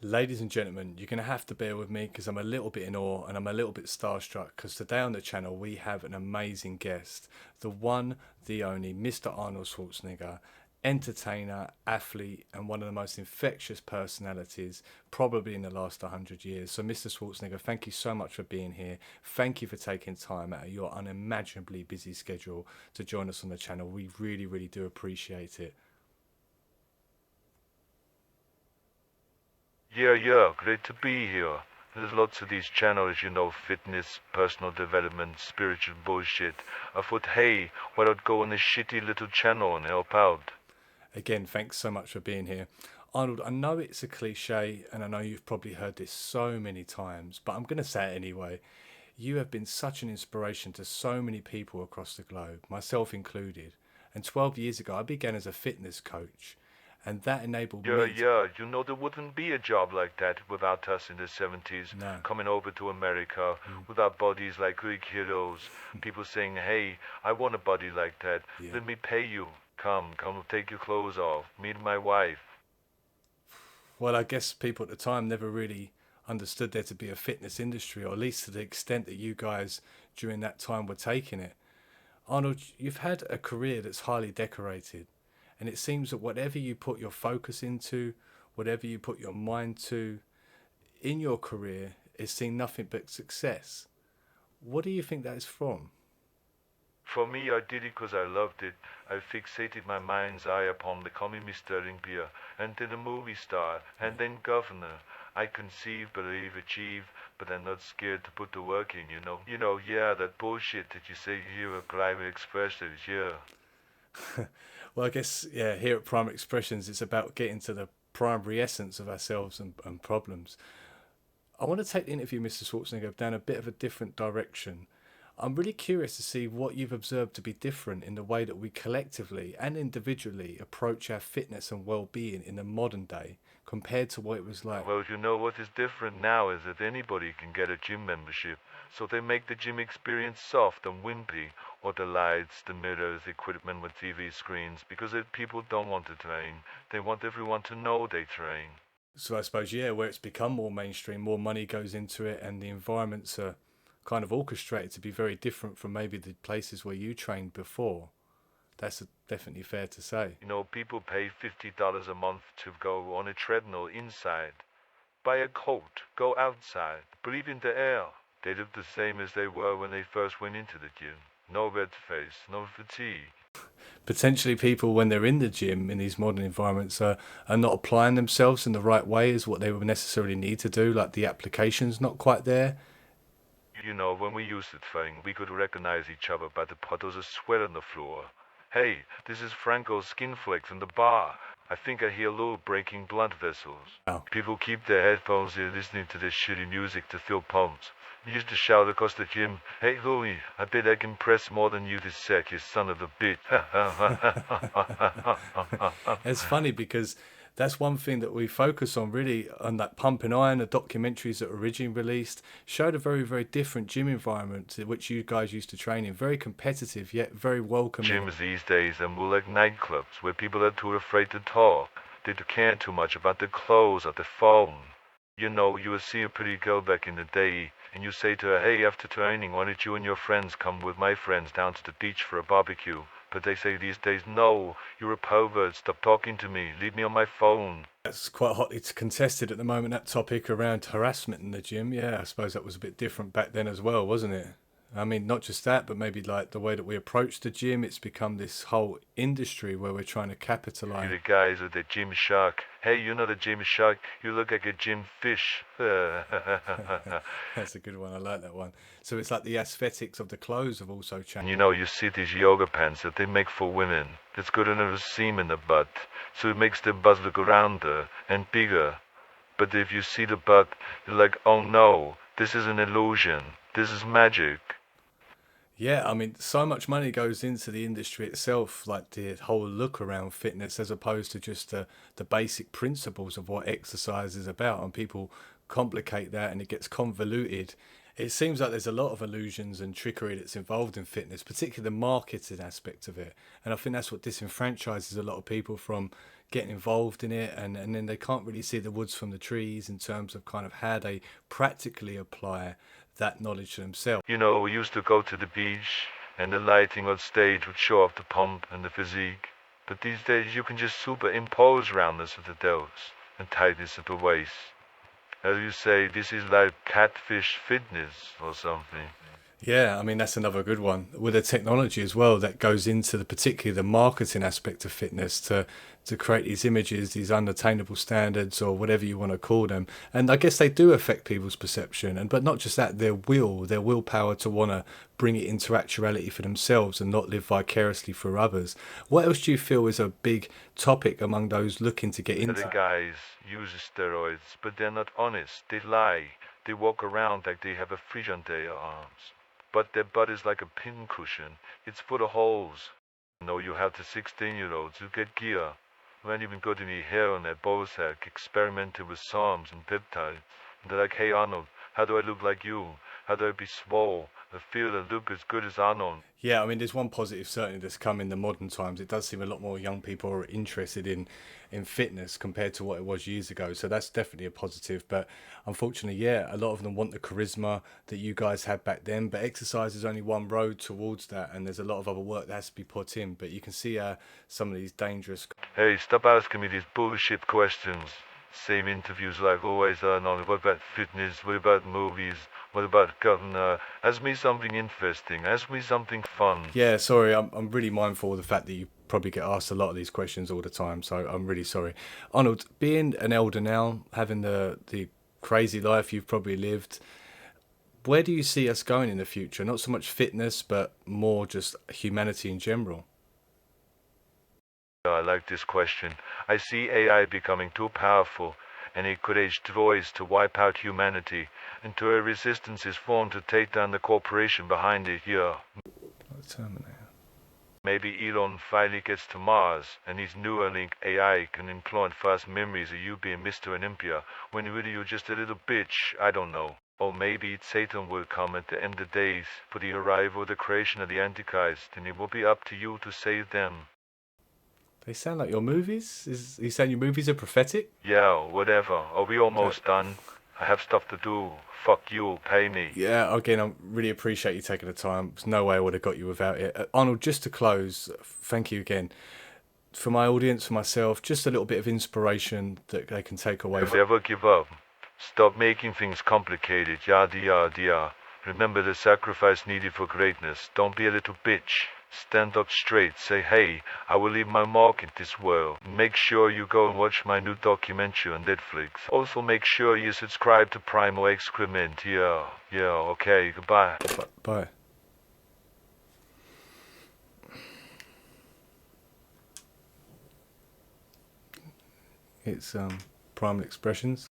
Ladies and gentlemen, you're going to have to bear with me because I'm a little bit in awe and I'm a little bit starstruck because today on the channel we have an amazing guest, the one, the only Mr. Arnold Schwarzenegger, entertainer, athlete, and one of the most infectious personalities probably in the last 100 years. So, Mr. Schwarzenegger, thank you so much for being here. Thank you for taking time out of your unimaginably busy schedule to join us on the channel. We really, really do appreciate it. Yeah, great to be here. There's lots of these channels, fitness, personal development, spiritual bullshit. I thought, hey, why not go on this shitty little channel and help out? Again, thanks so much for being here. Arnold, I know it's a cliche and I know you've probably heard this so many times, but I'm going to say it anyway. You have been such an inspiration to so many people across the globe, myself included. And 12 years ago, I began as a fitness coach, and that enabled Yeah, me to. yeah, there wouldn't be a job like that without us in the 70s, No. coming over to America Mm. with our bodies like Greek heroes. People saying, hey, I want a body like that. Yeah. Let me pay you. Come, take your clothes off. Meet my wife. Well, I guess people at the time never really understood there to be a fitness industry, or at least to the extent that you guys during that time were taking it. Arnold, you've had a career that's highly decorated, and it seems that whatever you put your focus into, whatever you put your mind to in your career, is seen nothing but success. What do you think that is from? For me, I did it because I loved it. I fixated my mind's eye upon becoming Mr. Olympia, and then a movie star, and then governor. I conceive, believe, achieve, but I'm not scared to put the work in. Yeah, that bullshit that you say here at Climate Expressions, yeah. Well, I guess, yeah, here at Primary Expressions, it's about getting to the primary essence of ourselves and problems. I want to take the interview, Mr. Schwarzenegger, down a bit of a different direction. I'm really curious to see what you've observed to be different in the way that we collectively and individually approach our fitness and well-being in the modern day compared to what it was like. Well, what is different now is that anybody can get a gym membership. So they make the gym experience soft and wimpy, or the lights, the mirrors, the equipment with TV screens, because if people don't want to train, they want everyone to know they train. So I suppose, yeah, where it's become more mainstream, more money goes into it, and the environments are kind of orchestrated to be very different from maybe the places where you trained before. That's definitely fair to say. People pay $50 a month to go on a treadmill inside. Buy a coat, go outside, breathe in the air. They look the same as they were when they first went into the gym. No red face, no fatigue. Potentially, people, when they're in the gym in these modern environments, are not applying themselves in the right way as what they would necessarily need to do, like the application's not quite there. When we used to train, we could recognize each other by the puddles of sweat on the floor. Hey, this is Franco's skin flakes in the bar. I think I hear little breaking blood vessels. Oh. People keep their headphones in listening to this shitty music to feel pumped. You used to shout across the gym, hey Louie, I bet I can press more than you this sec, you son of a bitch. It's funny because that's one thing that we focus on really on that Pumping Iron. The documentaries that were originally released showed a very, very different gym environment to which you guys used to train in. Very competitive, yet very welcoming. Gyms these days are more like nightclubs where people are too afraid to talk. They don't care too much about the clothes or the phone. You will see a pretty girl back in the day, and you say to her, hey, after training, why don't you and your friends come with my friends down to the beach for a barbecue? But they say these days, no, you're a pervert, stop talking to me, leave me on my phone. That's quite hotly contested at the moment, that topic around harassment in the gym. Yeah, I suppose that was a bit different back then as well, wasn't it? I mean, not just that, but maybe like the way that we approach the gym, it's become this whole industry where we're trying to capitalize. You're the guys with the gym shark. Hey, you're not a gym shark, you look like a gym fish. That's a good one, I like that one. So it's like the aesthetics of the clothes have also changed. You see these yoga pants that they make for women. It's got another seam in the butt, so it makes the butt look rounder and bigger. But if you see the butt, you're like, oh no, this is an illusion. This is magic. Yeah, I mean, so much money goes into the industry itself, like the whole look around fitness, as opposed to just the basic principles of what exercise is about. And people complicate that and it gets convoluted. It seems like there's a lot of illusions and trickery that's involved in fitness, particularly the marketing aspect of it. And I think that's what disenfranchises a lot of people from getting involved in it, and then they can't really see the woods from the trees in terms of kind of how they practically apply that knowledge to themselves. You know, we used to go to the beach, and the lighting on stage would show off the pump and the physique. But these days you can just superimpose roundness of the delts and tightness of the waist. As you say, this is like catfish fitness or something. Yeah, I mean that's another good one with the technology as well that goes into the particularly the marketing aspect of fitness to create these images, these unattainable standards or whatever you want to call them. And I guess they do affect people's perception, and but not just that, their willpower to want to bring it into actuality for themselves and not live vicariously for others. What else do you feel is a big topic among those looking to get The into? guys use steroids, but they're not honest. They lie. They walk around like they have a fridge on their arms. But their butt is like a pincushion. It's full of holes. No, you have the 16-year-olds who get gear. Who ain't even got any hair on their ballsack, experimenting with SARMs and peptides. And they're like, hey Arnold, how do I look like you? How do I be swole? I feel and look as good as Arnold. Yeah, I mean, there's one positive certainly that's come in the modern times. It does seem a lot more young people are interested in fitness compared to what it was years ago. So that's definitely a positive. But unfortunately, yeah, a lot of them want the charisma that you guys had back then. But exercise is only one road towards that, and there's a lot of other work that has to be put in. But you can see some of these dangerous. Hey, stop asking me these bullshit questions. Same interviews like always, Arnold. What about fitness? What about movies? What about governor? Ask me something interesting. Ask me something fun. Yeah, sorry, I'm really mindful of the fact that you probably get asked a lot of these questions all the time. So I'm really sorry, Arnold. Being an elder now, having the crazy life you've probably lived, where do you see us going in the future? Not so much fitness, but more just humanity in general. I like this question. I see AI becoming too powerful, and it could age droids to wipe out humanity until a resistance is formed to take down the corporation behind it. Yeah. Like Terminator. Maybe Elon finally gets to Mars, and his Neuralink AI can implant fast memories of you being Mr. Olympia when really you're just a little bitch. I don't know. Or maybe Satan will come at the end of days for the arrival of the creation of the Antichrist, and it will be up to you to save them. They sound like your movies. Is you saying your movies are prophetic? Yeah, whatever. Are we almost done? I have stuff to do. Fuck you, pay me. Yeah, again, I really appreciate you taking the time. There's no way I would have got you without it. Arnold, just to close, thank you again. For my audience, for myself, just a little bit of inspiration that they can take away. Never give up. Stop making things complicated. Yada yada yada. Remember the sacrifice needed for greatness. Don't be a little bitch. Stand up straight. Say, hey, I will leave my mark in this world. Make sure you go and watch my new documentary on Netflix. Also make sure you subscribe to Primal Excrement. Yeah, okay, goodbye. Bye. It's Primal Expressions.